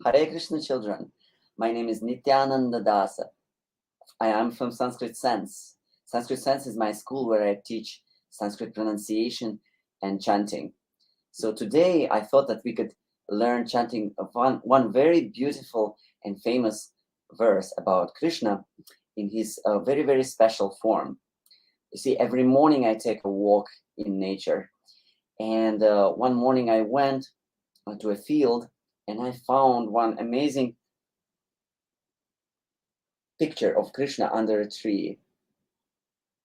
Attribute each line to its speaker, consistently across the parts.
Speaker 1: Hare Krishna children. My name is Nityananda Dāsa. I am from Sanskrit Sense. Sanskrit Sense is my school where I teach Sanskrit pronunciation and chanting. So today I thought that we could learn chanting of one very beautiful and famous verse about Krishna in his very, very special form. You see, every morning I take a walk in nature. And one morning I went to a field and I found one amazing picture of Krishna under a tree.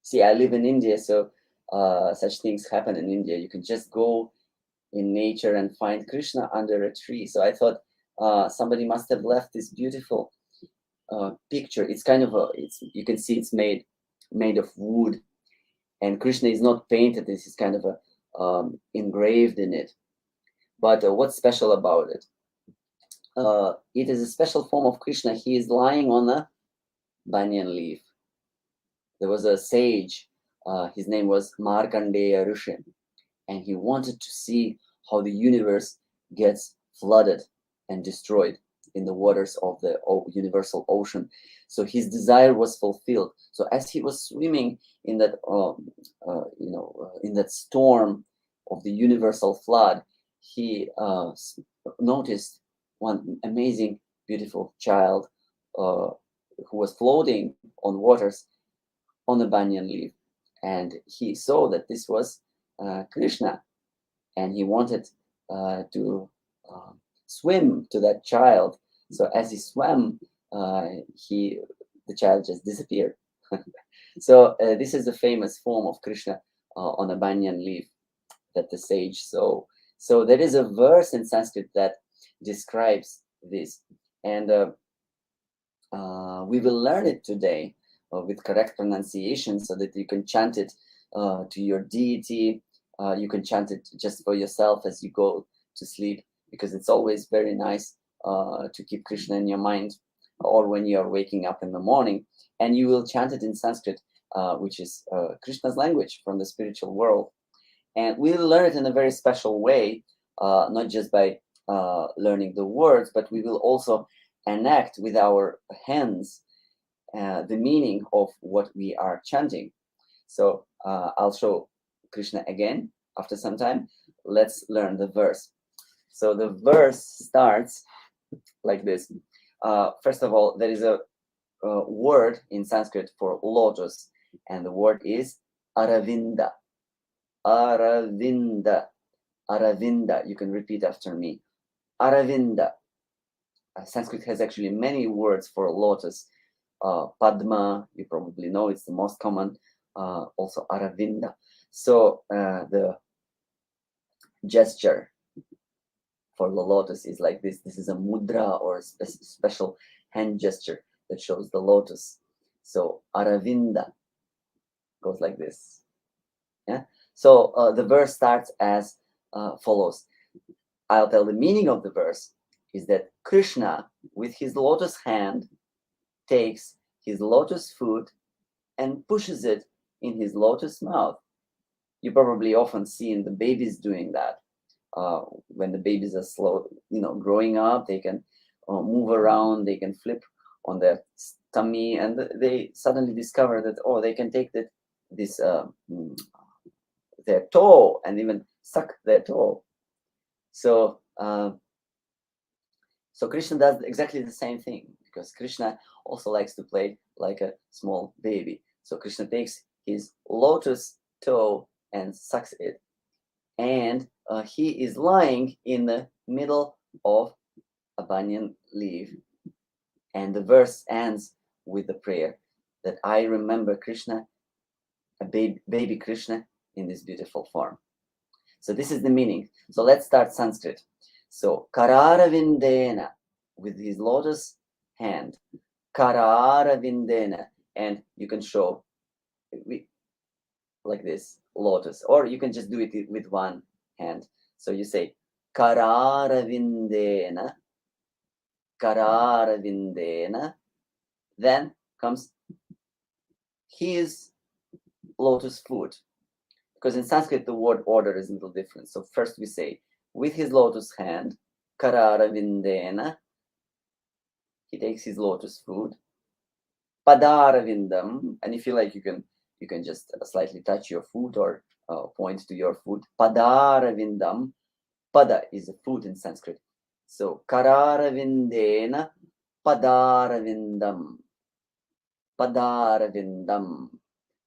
Speaker 1: See, I live in India, so such things happen in India. You can just go in nature and find Krishna under a tree. So I thought somebody must have left this beautiful picture. It's kind of you can see it's made of wood, and Krishna is not painted. This is kind of engraved in it. But what's special about it? It is a special form of Krishna. He is lying on a banyan leaf. There was a sage, his name was Markandeya Rishi, and he wanted to see how the universe gets flooded and destroyed in the waters of the universal ocean. So his desire was fulfilled. So as he was swimming in that, in that storm of the universal flood, he noticed one amazing, beautiful child who was floating on waters on the banyan leaf, and he saw that this was Krishna, and he wanted to swim to that child. So as he swam, the child just disappeared. So this is the famous form of Krishna on a banyan leaf that the sage saw. So there is a verse in Sanskrit that describes this, and we will learn it today with correct pronunciation so that you can chant it to your deity. You can chant it just for yourself as you go to sleep, because it's always very nice to keep Krishna in your mind, or when you are waking up in the morning. And you will chant it in Sanskrit, which is Krishna's language from the spiritual world. And we'll learn it in a very special way, not just by learning the words, but we will also enact with our hands the meaning of what we are chanting. So I'll show Krishna again after some time. Let's learn the verse. So the verse starts like this. First of all, there is a word in Sanskrit for lotus, and the word is Aravinda. Aravinda. Aravinda. You can repeat after me. Aravinda. Sanskrit has actually many words for lotus. Padma, you probably know, it's the most common. Also Aravinda. So the gesture for the lotus is like this. This is a mudra, or a special hand gesture that shows the lotus. So Aravinda goes like this. Yeah. So the verse starts as follows. I'll tell the meaning of the verse is that Krishna, with his lotus hand, takes his lotus foot and pushes it in his lotus mouth. You probably often see in the babies doing that. When the babies are slow, growing up, they can move around, they can flip on their tummy, and they suddenly discover that, they can take their toe and even suck their toe. So Krishna does exactly the same thing, because Krishna also likes to play like a small baby. So Krishna takes his lotus toe and sucks it. And he is lying in the middle of a banyan leaf. And the verse ends with the prayer that I remember Krishna, a baby Krishna, in this beautiful form. So this is the meaning. So let's start Sanskrit. So Kararavindena, with his lotus hand. Kararavindena. And you can show like this, lotus, or you can just do it with one hand. So you say Kararavindena, Kararavindena. Then comes his lotus foot, because in Sanskrit the word order is a little different. So first we say with his lotus hand, Kararavindena, he takes his lotus food. Padaravindam, and if you like, you can just slightly touch your food or point to your food. Padaravindam. Pada is a food in Sanskrit. So kararavindena padaravindam. Padaravindam.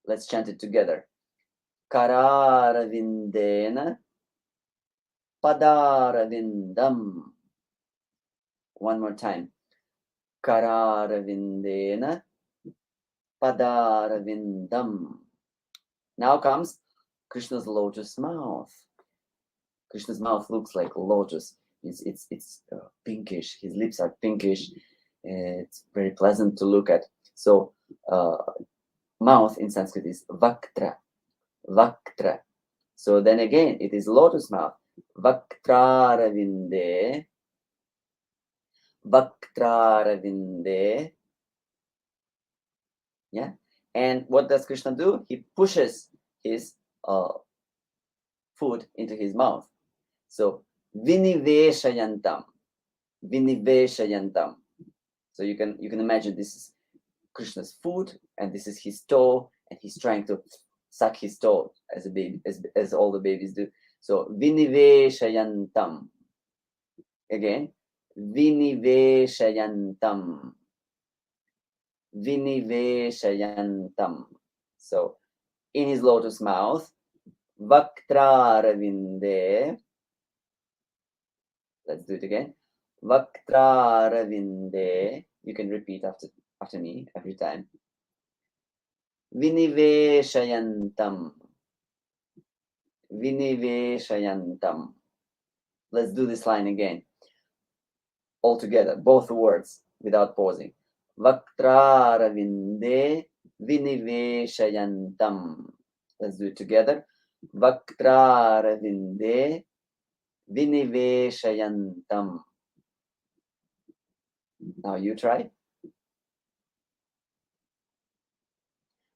Speaker 1: Let's chant it together. Kararavindena padaravindam. One more time. Kararavindena padaravindam. Now comes Krishna's lotus mouth. Krishna's mouth looks like a lotus. It's pinkish. His lips are pinkish. It's very pleasant to look at. So mouth in Sanskrit is vaktra. Vaktra. So then again, it is lotus mouth. Vaktraravinde. Vaktraravinde. Yeah. And what does Krishna do? He pushes his food into his mouth. So viniveshayantam. Viniveshayantam. So you can imagine this is Krishna's food and this is his toe, and he's trying to suck his toe as a baby, as all the babies do. So viniveshayantam. Again, viniveshayantam. Viniveshayantam. So in his lotus mouth, vaktraravinde. Let's do it again. Vaktraravinde. You can repeat after me every time. Viniveshayantam. Viniveshayantam. Let's do this line again. All together, both words, without pausing. Vaktraravinde viniveshayantam. Let's do it together. Vaktraravinde viniveshayantam. Now you try.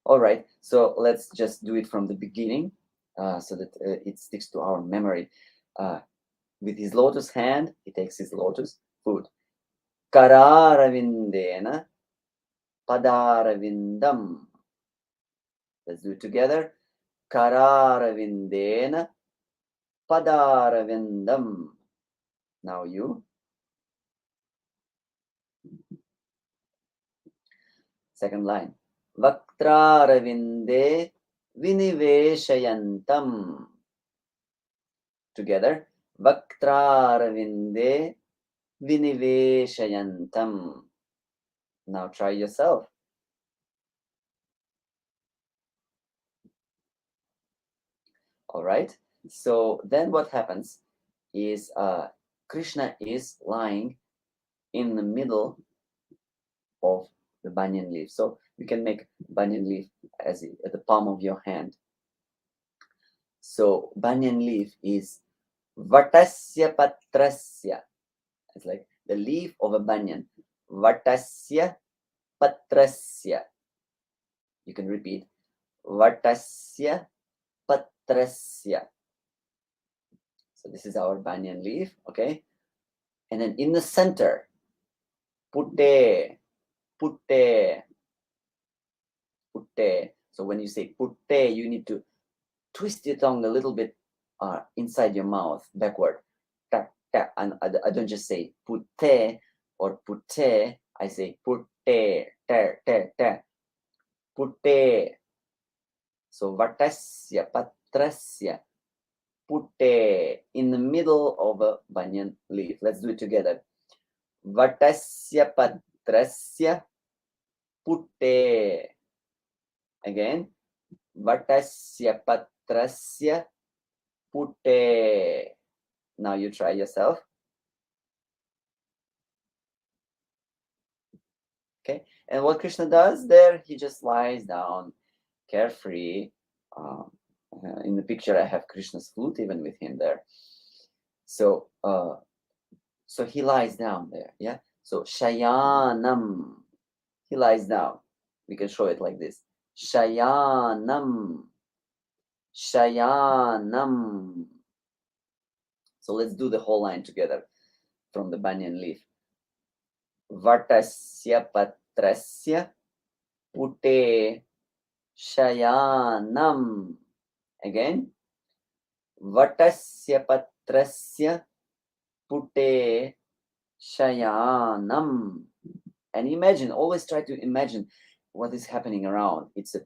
Speaker 1: All right, so let's just do it from the beginning so that it sticks to our memory. With his lotus hand, he takes his lotus food. Kararavindena padaravindam. Let's do it together. Kararavindena padaravindam. Now you. Second line. Vaktraravinde viniveshayantam. Together. Vaktraravinde viniveshayantam. Now try yourself. All right. So then what happens is Krishna is lying in the middle of the banyan leaf. So you can make banyan leaf as at the palm of your hand. So banyan leaf is vatasya patrasya. It's like the leaf of a banyan. Vatasya patrasya. You can repeat. Vatasya patrasya. So this is our banyan leaf, okay? And then in the center, putte, putte, putte. So when you say putte, you need to twist your tongue a little bit inside your mouth, backward. Ta, ta. And I don't just say putte or putte. I say putte, ta, ta, ta. Putte. So vatasya, patrasya, putte, in the middle of a banyan leaf. Let's do it together. Vatasya, patrasya, putte. Again. Vatasya, patrasya, putte. Now you try yourself. Okay. And what Krishna does there, he just lies down carefree. In the picture, I have Krishna's flute even with him there. So, so he lies down there. Yeah. So shayanam, he lies down. We can show it like this. Shayanam, shayanam. So let's do the whole line together from the banyan leaf. Vatasya patrasya pute shayanam. Again. Vatasya patrasya pute shayanam. And imagine, always try to imagine what is happening around. It's a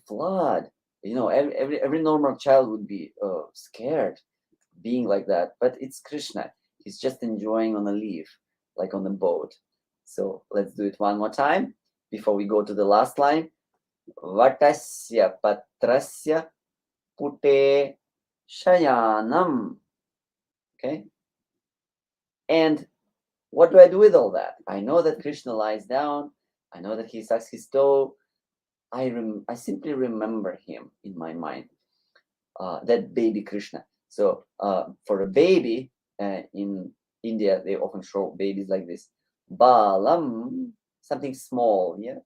Speaker 1: flood. You know, every normal child would be scared being like that. But it's Krishna. He's just enjoying on a leaf, like on a boat. So let's do it one more time before we go to the last line. Vatasya patrasya pute shayanam. Okay. And what do I do with all that? I know that Krishna lies down. I know that he sucks his toe. I simply remember him in my mind. That baby Krishna. So for a baby in India, they often show babies like this. Balam, something small, yeah.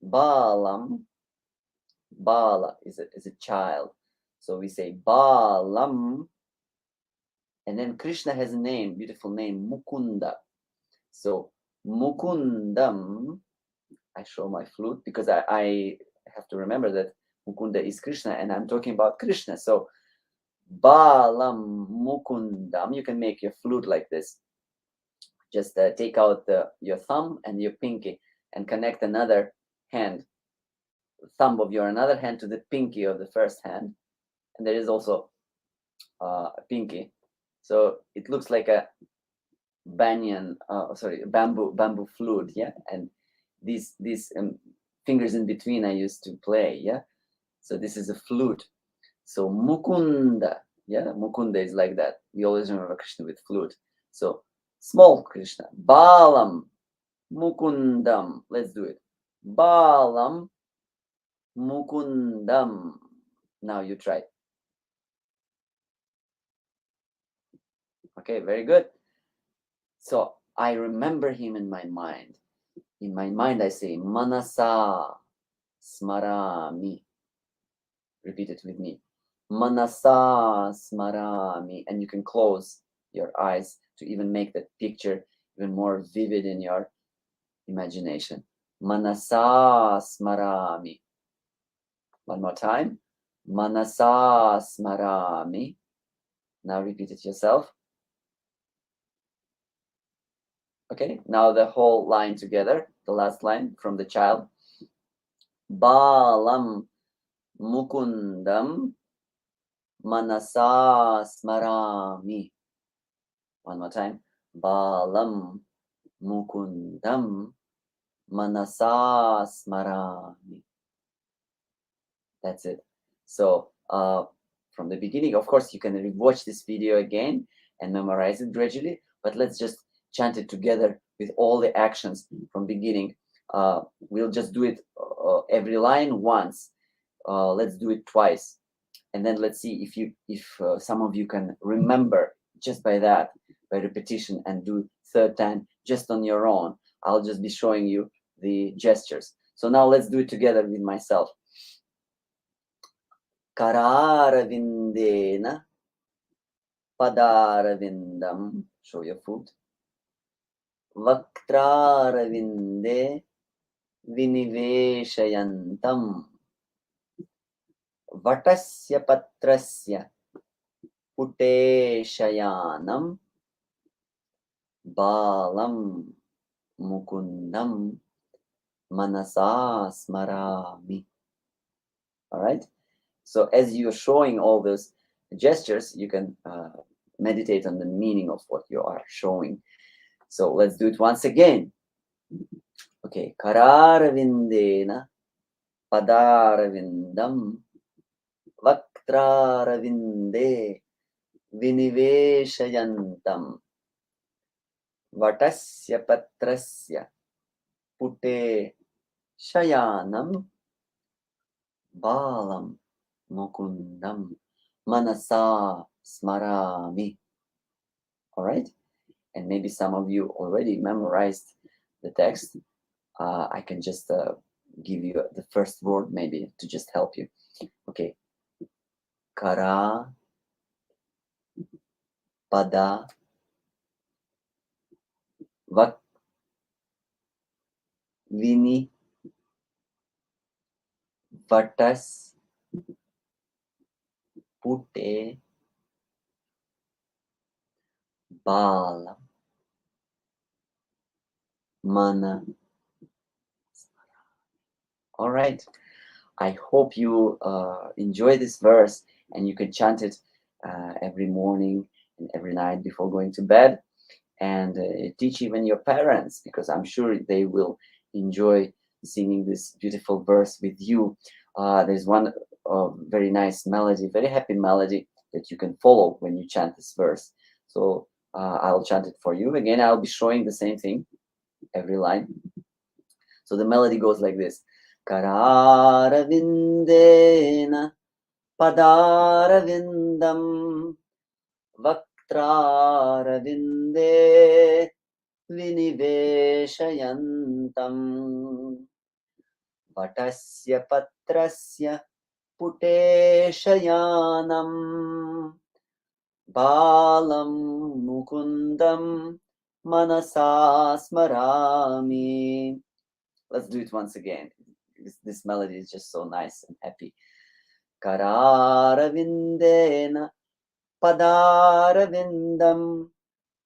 Speaker 1: Balam, Bala is a child. So we say Balam, and then Krishna has a name, beautiful name, Mukunda. So Mukundam, I show my flute because I have to remember that Mukunda is Krishna and I'm talking about Krishna. So Balam Mukundam, you can make your flute like this. Just take out your thumb and your pinky and connect another hand, thumb of your another hand to the pinky of the first hand. And there is also a pinky. So it looks like a bamboo flute, yeah. And these fingers in between I used to play, yeah. So this is a flute. So Mukunda, yeah, Mukunda is like that. We always remember Krishna with flute. So small Krishna, Balam Mukundam. Let's do it. Balam Mukundam. Now you try. Okay, very good. So I remember him in my mind. In my mind, I say Manasa Smarami. Repeat it with me. Manasa Smarami. And you can close your eyes to even make that picture even more vivid in your imagination. Manasa Smarami. One more time. Manasa Smarami. Now repeat it yourself. Okay, now the whole line together, the last line from the child. Balam Mukundam Manasa Smarami. One more time. Balam Mukundam Manasa Smarami. That's it. So from the beginning, of course, you can rewatch this video again and memorize it gradually, but let's just chant it together with all the actions from beginning. We'll just do it every line once. Let's do it twice. And then let's see if some of you can remember just by that, by repetition, and do third time just on your own. I'll just be showing you the gestures. So now let's do it together with myself. Kararavindena Padaravindam. Show your foot. Vaktraravinde Viniveshayantam. Vatasya patrasya pute shayanam. Balam Mukundam Manasa Smarami. All right. So as you're showing all those gestures, you can meditate on the meaning of what you are showing. So let's do it once again. Okay. Kararavindena Padaravindam Vaktraravinde Viniveshayantam Vatasya patrasya pute shayanam Balam Mukundam Manasa Smarami. All right. And maybe some of you already memorized the text. I can just give you the first word maybe to just help you. Okay. Kara, Pada, Vini Vatas Pute Bala Mana. All right. I hope you enjoy this verse and you can chant it every morning and every night before going to bed, and teach even your parents, because I'm sure they will enjoy singing this beautiful verse with you. There's one very nice melody, very happy melody that you can follow when you chant this verse. So I'll chant it for you. Again, I'll be showing the same thing, every line. So the melody goes like this. Kararavindena Padaravindam Vaktraravinde Viniveshayantam Vatasya Patrasya Puteshayanam Balam Mukundam Manasa Smarami. Let's do it once again. This melody is just so nice and happy. Kararavindena Padaravindam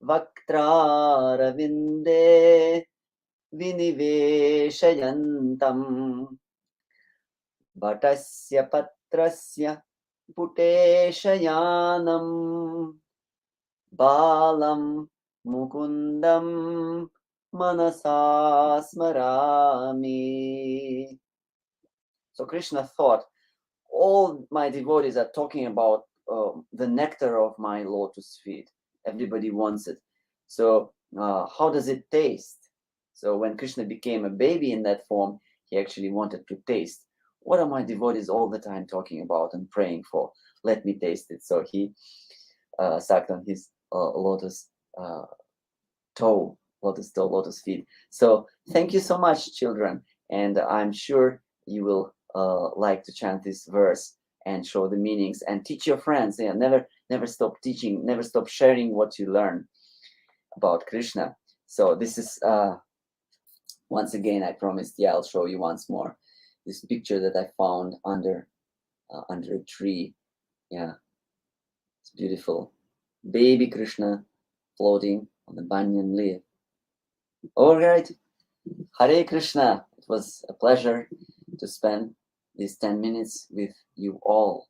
Speaker 1: Vaktraravinde Viniveshayantam Bhatasya Patrasya Puteshayanam Balam Mukundam Manasa Smarami. So Krishna thought, all my devotees are talking about the nectar of my lotus feet. Everybody wants it. So how does it taste? So when Krishna became a baby in that form, he actually wanted to taste. What are my devotees all the time talking about and praying for? Let me taste it. So he sucked on his lotus feet. So thank you so much, children. And I'm sure you will like to chant this verse and show the meanings and teach your friends. Yeah, never stop teaching, never stop sharing what you learn about Krishna. So this is once again, I promised, yeah, I'll show you once more this picture that I found under a tree. Yeah, it's beautiful. Baby Krishna floating on the banyan leaf. All right. Hare Krishna. It was a pleasure to spend these 10 minutes with you all.